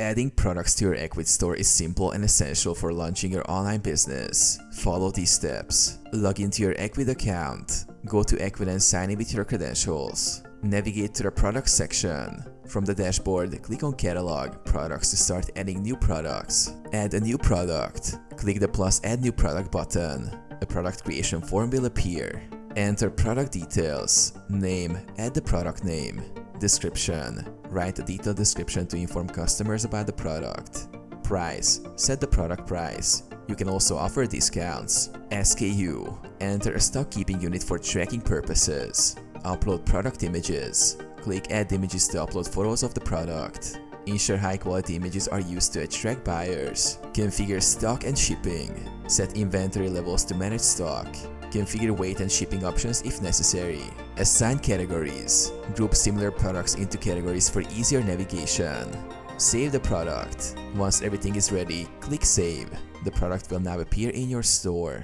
Adding products to your Ecwid store is simple and essential for launching your online business. Follow these steps. Log into your Ecwid account. Go to Ecwid and sign in with your credentials. Navigate to the products section. From the dashboard, click on Catalog Products to start adding new products. Add a new product. Click the plus Add New Product button. A product creation form will appear. Enter product details. Name, add the product name. Description. Write a detailed description to inform customers about the product. Price. Set the product price. You can also offer discounts. SKU. Enter a stock keeping unit for tracking purposes. Upload product images. Click Add images to upload photos of the product. Ensure high quality images are used to attract buyers. Configure stock and shipping. Set inventory levels to manage stock. Configure weight and shipping options if necessary. Assign categories. Group similar products into categories for easier navigation. Save the product. Once everything is ready, click Save. The product will now appear in your store.